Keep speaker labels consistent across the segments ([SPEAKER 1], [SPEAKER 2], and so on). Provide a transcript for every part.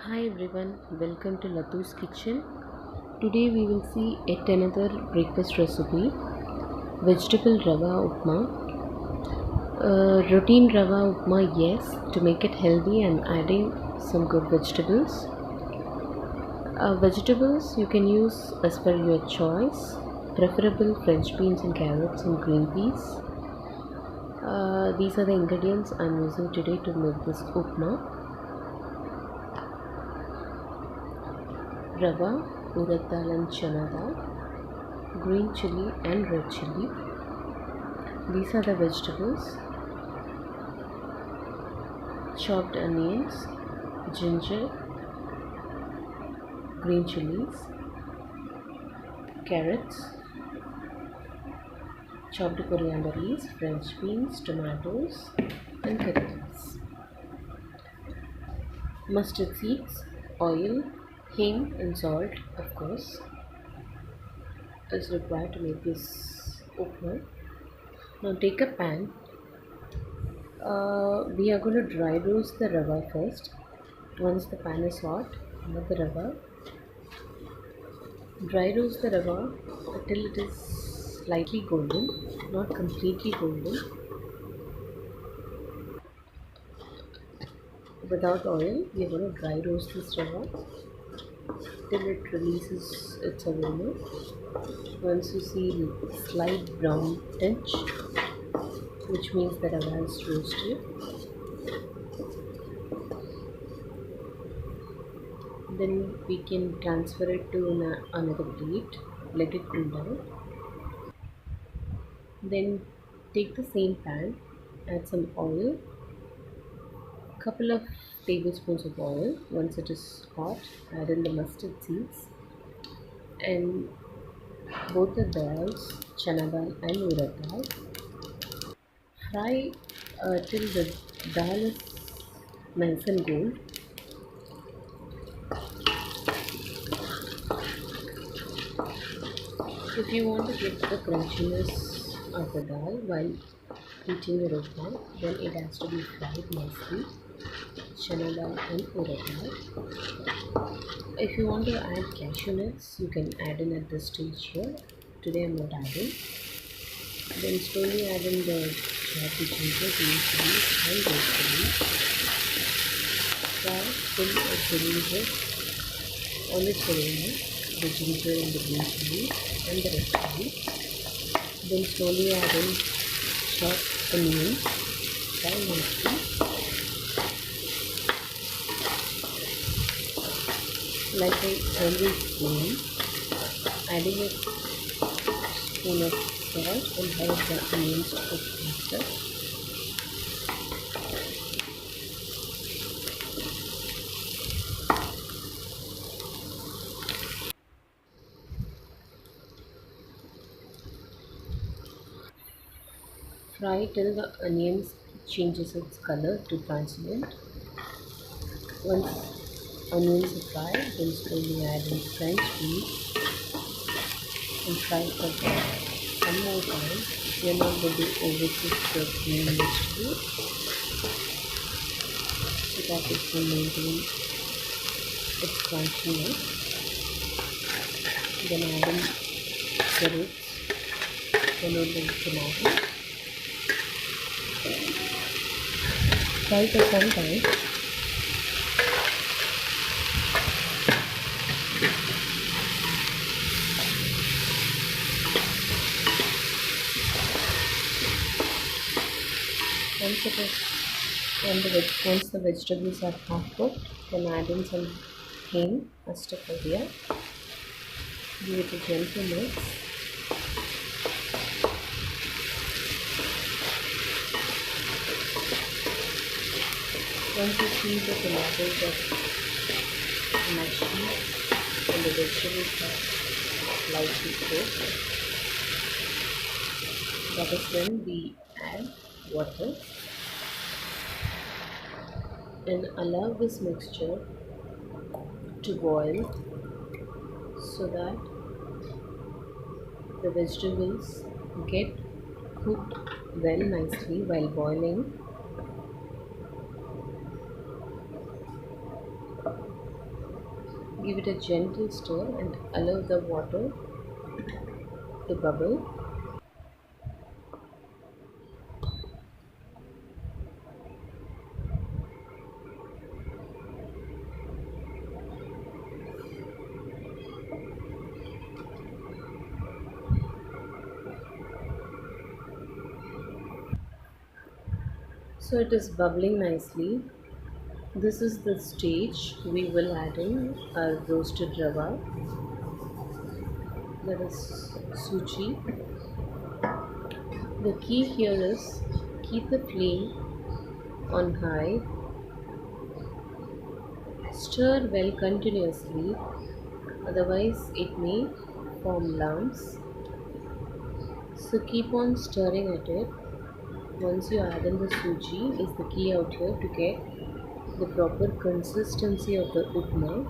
[SPEAKER 1] Hi everyone, welcome to Lathu's Kitchen. Today we will see yet another breakfast recipe, vegetable Rava Upma. Routine Rava Upma, yes, to make it healthy and adding some good vegetables. Vegetables you can use as per your choice, preferable French beans and carrots and green peas. These are the ingredients I am using today to make this upma. Rava, urad dal and chana dal, green chili and red chili. These are the vegetables: chopped onions, ginger, green chilies, carrots, chopped coriander leaves, French beans, tomatoes and curry leaves. Mustard seeds, oil, hing and salt, of course, is required to make this upma. Now take a pan. We are going to dry roast the rava first. Once the pan is hot, add the rava. Dry roast the rava until it is slightly golden, not completely golden. Without oil, we are going to dry roast this rava till it releases its aroma. Once you see slight brown tinge, which means the rava is roasted, then we can transfer it to another plate, let it cool down. Then take the same pan, add some oil, couple of tablespoons of oil. Once it is hot, add in the mustard seeds and both the dals, chana dal and urad dal. Fry till the dal is nice and gold. If you want to get the crunchiness of the dal while eating your upma, then it has to be fried nicely, chana dal and urad dal. If you want to add cashew nuts, you can add in at this stage here. Today I'm not adding. Then slowly add in the chopped ginger, green chilies and red chilies. Fry till it releases all its aroma, the ginger and the green chilies and the red chilies. Then slowly add in chopped onions, fry nicely. Like I always say, adding a spoon of salt will help the onions to cook faster. Fry till the onions changes its color to translucent. Once onions are fried, then slowly add in French beans and fry for some more time. We are not going to overcook the green vegetables so that it will maintain its crunchiness. Then add in carrots, followed by tomato. Fry for some time. Once the vegetables are half cooked, then add in some hing, astakovia. Give it a gentle mix. Once you see the tomatoes are mushy and the vegetables are slightly cooked, that is when we add water and allow this mixture to boil so that the vegetables get cooked well nicely while boiling. Give it a gentle stir and allow the water to bubble. So it is bubbling nicely. This is the stage we will add in our roasted rava, that is suji. The key here is keep the flame on high, stir well continuously, otherwise it may form lumps. So keep on stirring at it. Once you add in the suji is the key out here to get the proper consistency of the upma.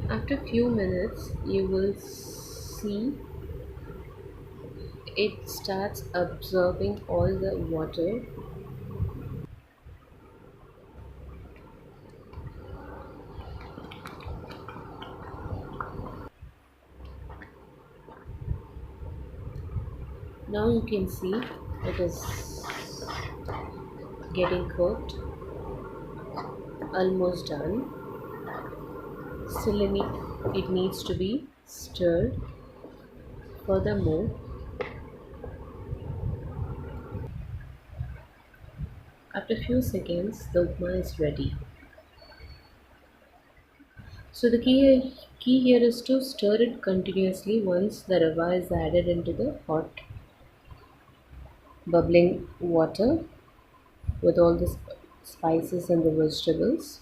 [SPEAKER 1] After few minutes you will see it starts absorbing all the water. Now you can see it is getting cooked, almost done. Still it needs to be stirred. Furthermore, after few seconds the upma is ready. So the key here is to stir it continuously once the rava is added into the hot bubbling water with all the spices and the vegetables.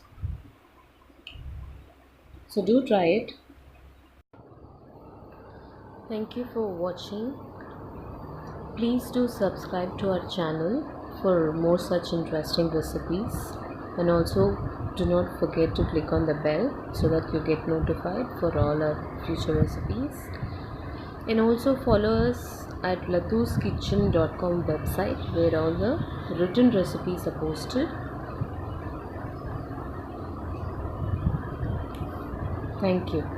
[SPEAKER 1] So do try it. Thank you for watching. Please do subscribe to our channel for more such interesting recipes, and also do not forget to click on the bell so that you get notified for all our future recipes. And also follow us at LathusKitchen.com website, where all the written recipes are posted. Thank you.